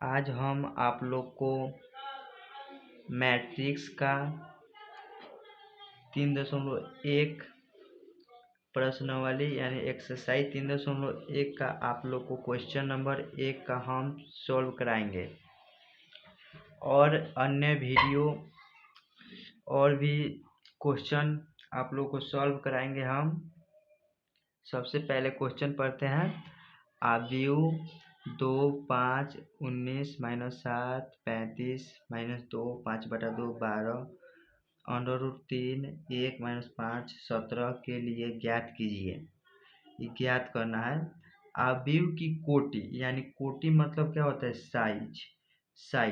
आज हम आप लोग को मैट्रिक्स का 3.1 प्रश्नावली यानी एक्सरसाइज 3.1 का आप लोग को क्वेश्चन नंबर 1 का हम सॉल्व कराएंगे और अन्य वीडियो और भी क्वेश्चन आप लोग को सॉल्व कराएंगे हम। सबसे पहले क्वेश्चन पढ़ते हैं। आव्यूह 2 5 19 -7 35 -2 5/2 12 √3 1 -5 17 के लिए ज्ञात कीजिए। ये ज्ञात करना है। आव्यूह की कोटि यानी कोटि मतलब क्या होता है? साइज।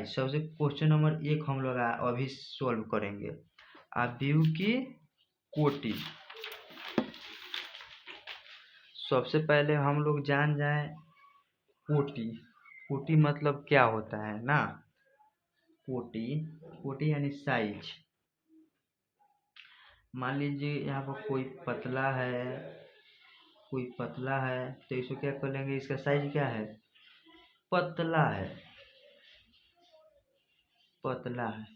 सबसे क्वेश्चन नंबर 1 हम लोग अभी सॉल्व करेंगे। आव्यूह की कोटि। सबसे पहले हम लोग जान जाए कोटि। कोटि मतलब क्या होता है ना? कोटि यानी साइज। मान लीजिए यहाँ पर कोई पतला है तो इसको क्या कर लेंगे? इसका साइज क्या है? पतला है।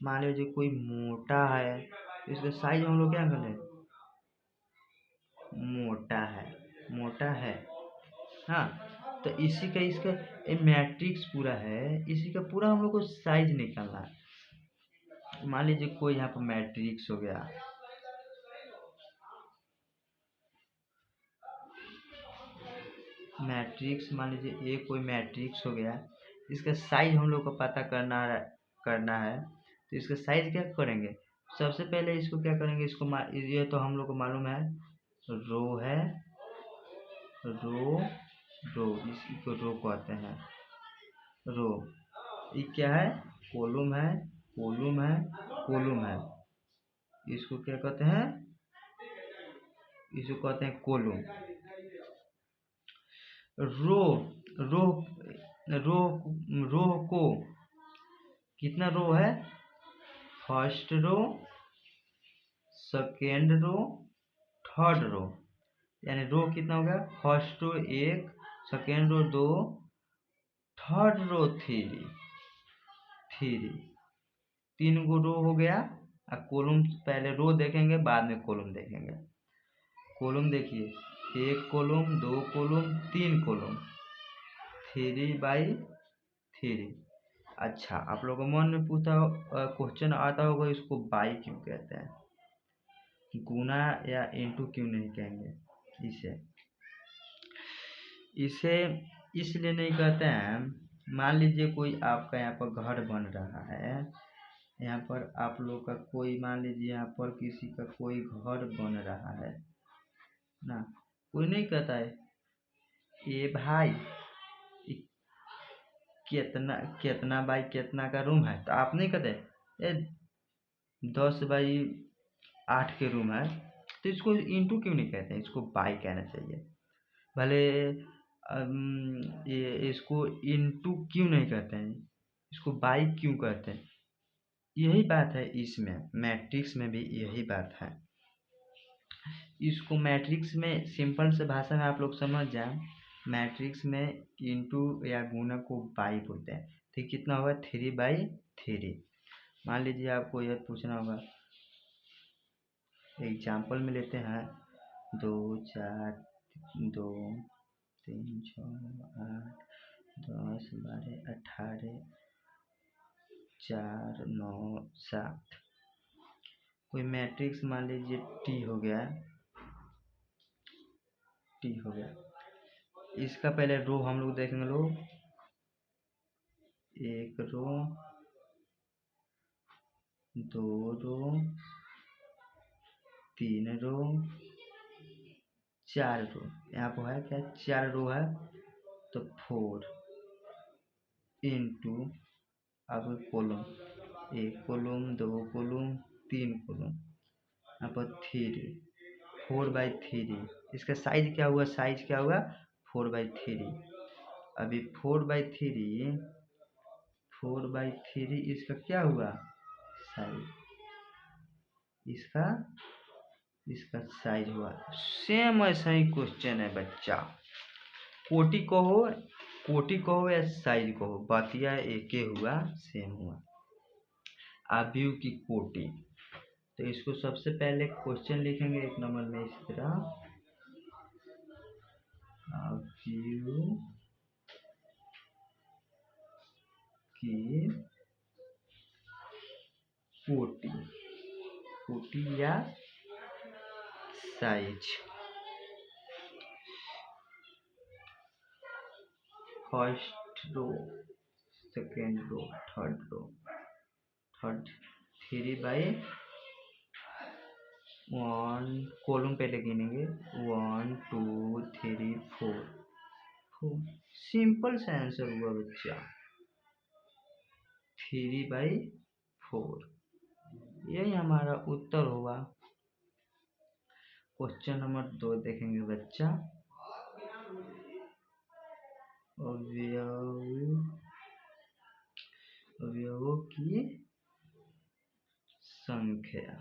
मान लीजिए कोई मोटा है तो इसका साइज हम लोग क्या कर लें? मोटा है। हाँ, तो इसी का इसका मैट्रिक्स पूरा है, इसी का पूरा हम लोग को साइज निकालना है। मान लीजिए कोई यहाँ पर मैट्रिक्स हो गया, मान लीजिए कोई मैट्रिक्स हो गया, इसका साइज हम लोग को पता करना है। तो इसका साइज क्या करेंगे? सबसे पहले इसको क्या करेंगे? ये तो हम लोग को मालूम है, रो है, रो इसको रो कहते हैं। रो ये क्या है? कॉलम है। इसको क्या कहते हैं? इसको कहते हैं कॉलम। रो रो रो रो को कितना रो है? First row, second row, third row. यानी रो कितना हो गया? First row 1, second row 2, third row 3। 3 गो रो हो गया। अब कॉलम पहले रो देखेंगे, बाद में कॉलम देखेंगे। कॉलम देखिए, 1 कॉलम, 2 कॉलम, 3 कॉलम, 3/3। अच्छा, आप लोगों को मन में पूछा क्वेश्चन आता होगा, इसको बाई क्यों कहते हैं? गुना या इनटू क्यों नहीं कहेंगे? इसे इसलिए नहीं कहते हैं। मान लीजिए कोई आपका यहाँ पर घर बन रहा है, यहाँ पर आप लोग का कोई, मान लीजिए यहाँ पर किसी का कोई घर बन रहा है ना, कोई नहीं कहता है ये भाई कितना बाई कितना का रूम है, तो आप नहीं कहते ये 10/8 के रूम है। तो इसको इंटू क्यों नहीं कहते हैं? इसको बाई कहना चाहिए। भले ये इसको इंटू क्यों नहीं कहते हैं? इसको बाई क्यों कहते हैं? यही बात है, इसमें मैट्रिक्स में भी यही बात है। इसको मैट्रिक्स में सिंपल से भाषा में आप लोग समझ जाए, मैट्रिक्स में इंटू या गुना को बाई बोलते हैं। तो कितना होगा? 3/3। मान लीजिए आपको यह पूछना होगा, एग्जाम्पल में लेते हैं 2 4 2 3 6 8 10 12 18 4 9 7। कोई मैट्रिक्स मान लीजिए टी हो गया। इसका पहले रो हम लोग देखेंगे। रो 1 रो, 2 रो, 3 रो, 4 रो। यहाँ पर है क्या? 4 रो है, तो 4 इंटू, अब कॉलम, 1 कॉलम, 2 कॉलम, 3 कॉलम, यहाँ पर 3, 4/3। इसका साइज क्या हुआ? 4/3। अभी 4/3 इसका क्या हुआ? साइज। इसका साइज हुआ। सेम ऐसा ही क्वेश्चन है बच्चा। कोटि को हो कोटि कहो या साइज कहो, बतिया एक ही हुआ, सेम हुआ। अवयव की कोटि, तो इसको सबसे पहले क्वेश्चन लिखेंगे एक नंबर में इस तरह, अवयव की कोटि, कोटि या size. First row, second row, third row, third 3/1, column पहले गिनेंगे 1 2 3 4, सिंपल सा आंसर हुआ बच्चा, 3/4, यही हमारा उत्तर होगा। क्वेश्चन नंबर 2 देखेंगे बच्चा, अवयवों की संख्या,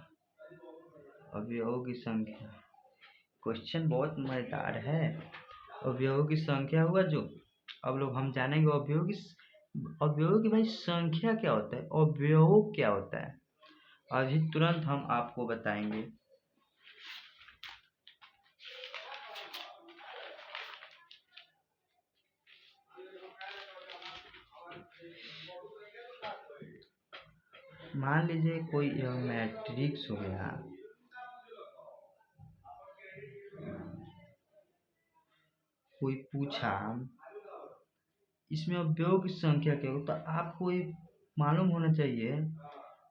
अवयवों की संख्या। क्वेश्चन बहुत मजेदार है। अवयवों की संख्या हुआ जो, अब लोग हम जानेंगे अवयवों की भाई संख्या क्या होता है, अवयव क्या होता है, अभी तुरंत हम आपको बताएंगे। मान लीजिए कोई मैट्रिक्स हो गया, कोई पूछा इसमें अवयवों की संख्या क्या हो, तो आपको एक मालूम होना चाहिए।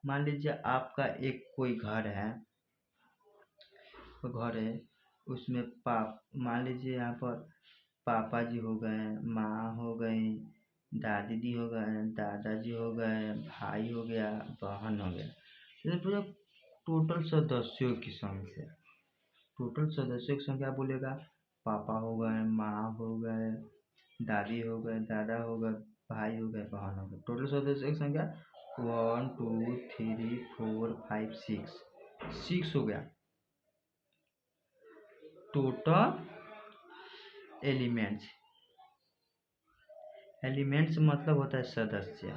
मान लीजिए आपका एक कोई घर है, उसमें मान लीजिए यहाँ पर पापा जी हो गए, माँ हो गई, दादी जी हो गए, दादाजी हो गए, भाई हो गया, बहन हो गया, तो पूरा टोटल सदस्यों की संख्या, टोटल सदस्यों की संख्या बोलेगा, पापा हो गए, माँ हो गए, दादी हो गए, दादा हो गए, भाई हो गए, बहन हो गए, टोटल सदस्यों की संख्या 1 2 3 4 5 6 हो गया। टोटल एलिमेंट्स, एलिमेंट्स मतलब होता है सदस्य,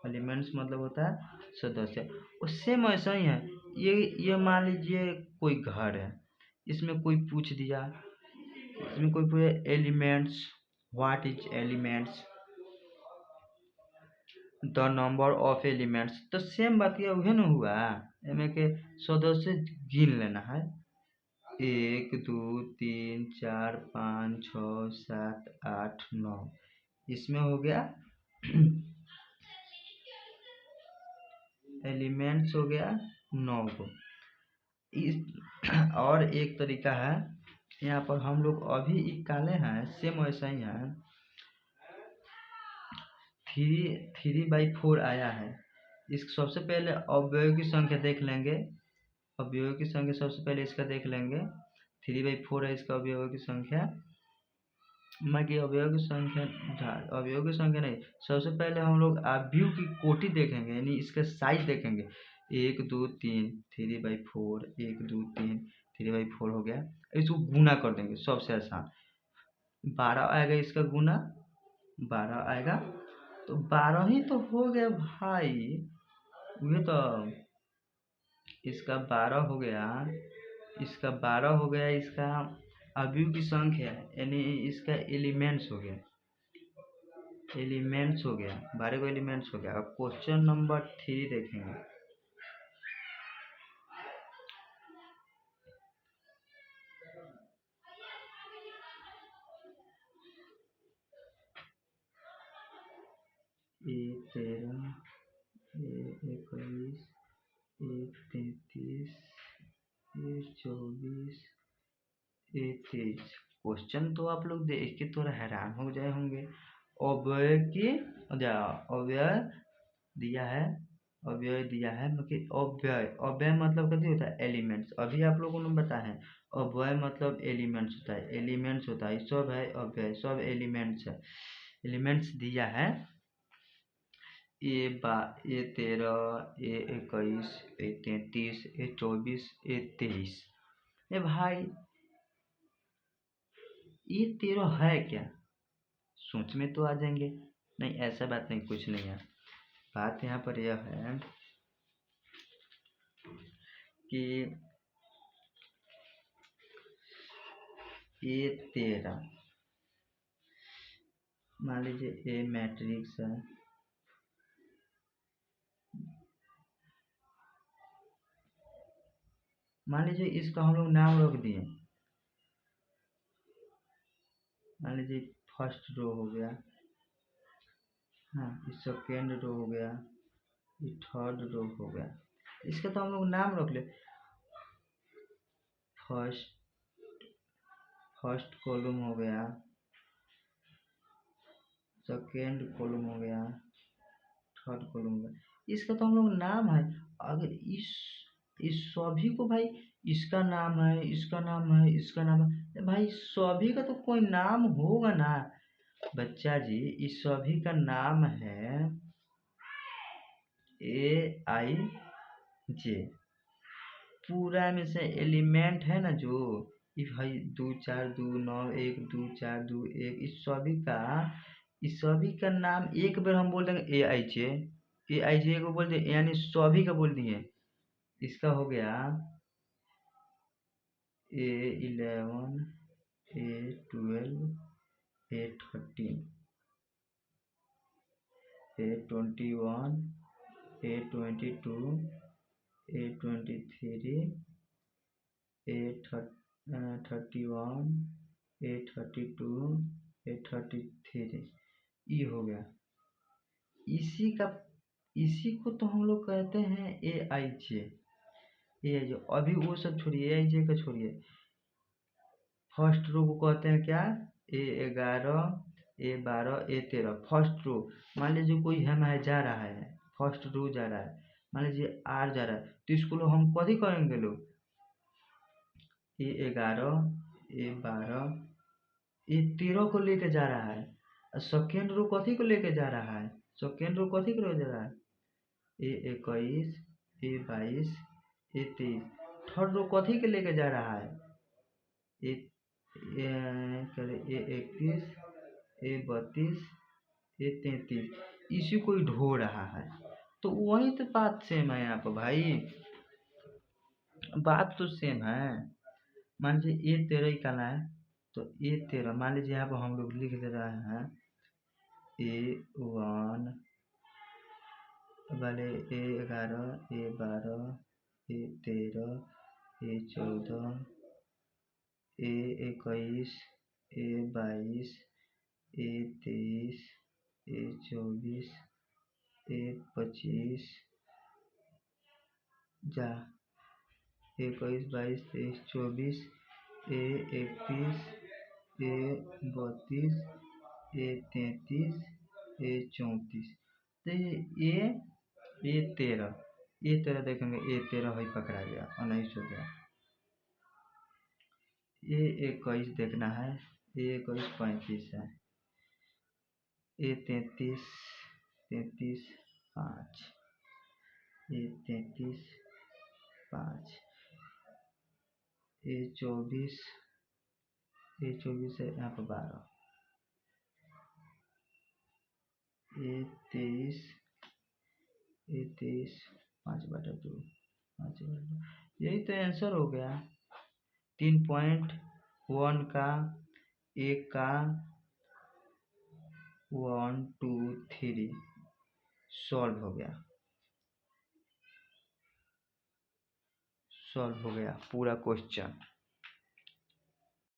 एलिमेंट्स मतलब होता है सदस्य। उससे ऐसा ही है, ये मान लीजिए कोई घर है, इसमें कोई पूछ दिया, इसमें कोई पूछे elements, what is elements, the number of elements, तो सेम बात ये उहे न हुआ, एमे के सदस्य गिन लेना है, 1 2 3 4 5 6 7 8 9, इसमें हो गया एलिमेंट्स हो गया 9 को। और एक तरीका है, यहाँ पर हम लोग अभी निकाले हैं, सेम वैसा ही है, 3/4 आया है। इस सबसे पहले अवयव की संख्या देख लेंगे, अवयव की संख्या सबसे पहले इसका देख लेंगे, 3/4 है इसका अवयव की संख्या, बाकी अवयव की संख्या नहीं, सबसे पहले हम लोग अवयव की कोटि देखेंगे, यानी इसका साइज देखेंगे, 1 2 3 3/4, 1 2 3 3/4 हो गया, इसको गुना कर देंगे, सबसे आसान 12 आएगा, इसका गुना 12 आएगा, तो 12 ही तो हो गया भाई, ये तो इसका 12 हो गया, इसका 12 हो गया, इसका अवयव की संख्या यानी इसका एलिमेंट्स हो गया, एलिमेंट्स हो गया, 12 को एलिमेंट्स हो गया। अब क्वेश्चन नंबर 3 देखेंगे, A13, A21, A33, A24, A23। Question तो आप लोग देख के थोड़ा हैरान हो जाए होंगे। अव्यय की अव्यय दिया है, अव्यय दिया है, मतलब अव्यय, अव्यय मतलब कैसे होता है, एलिमेंट्स, अभी आप लोगों ने बताया है, अव्यय मतलब एलिमेंट्स होता है, एलिमेंट्स होता है, सब है अव्यय, सब एलिमेंट्स है, एलिमेंट्स दिया है, A13, A21, A33, A24, A23, ए भाई ये 13 है क्या, सोच में तो आ जाएंगे। नहीं, ऐसा बात नहीं, कुछ नहीं है। बात यहाँ पर यह है कि ये 13, मान लीजिए ए मैट्रिक्स है, मान लीजिए इसका हम लोग नाम रख दिए, मान लीजिए फर्स्ट रो हो गया, हाँ ये सेकेंड रो हो गया, ये थर्ड रो हो गया। इसका तो हम लोग नाम रख ले, फर्स्ट कॉलम हो गया, सेकेंड कॉलम हो गया, थर्ड कॉलम हो गया। इसका तो हम लोग नाम है। अगर इस सभी को भाई, इसका नाम है, इसका नाम है, इसका नाम है, भाई सभी का तो कोई नाम होगा ना बच्चा जी। इस सभी का नाम है AIJ। पूरा में से एलिमेंट है ना जो, ये भाई 2 4 2 9 1 2 4 2 1, इस सभी का नाम एक बार हम बोल देंगे AIJ को बोल दिए, यानी सभी का बोल दिए। इसका हो गया A11 A12 A13 A21 A22 A23 A31 A32 A33, ये हो गया। इसी को तो हम लोग कहते हैं AIJ। अभी वो सब छोड़िए, AIJ का छोड़िए। फर्स्ट रो को कहते हैं क्या, A11 A12 A13 first row. मान लीजिए कोई हम है जा रहा है, फर्स्ट रो जा रहा है, मान लीजिए R जा रहा है, तो इसको लोग हम कथी करेंगे लोग, A11 A12 A13 को लेके जा रहा है। सेकेंड रो कथी को लेके जा रहा है, सेकेंड रो कथी को लेके जा रहा है, A21 A22 A23। Third row कथी के लेके जा रहा है, A31 A32 A33, इसी को ही ढो रहा है। तो वही तो बात सेम है यहाँ पर भाई, बात तो सेम है। मान लीजिए A13 निकालना है, तो A13 मान लीजिए यहाँ पर हम लोग लिख दे रहे हैं A1 वाले A11 A12 A13 A14 A21 A22 A23 A24 A25 जा A21 22 23 24 A31 A32 A33 A34। तो A13 देखेंगे, A13 वही पकड़ा गया, 19 हो गया। A21 देखना है, A21 35 है, A33 33 5 A33 5 A24 है यहाँ पर 12 A23 5/2 5/2। यही तो आंसर हो गया। 3.1 का, एक का 1 2 3 सॉल्व हो गया पूरा क्वेश्चन।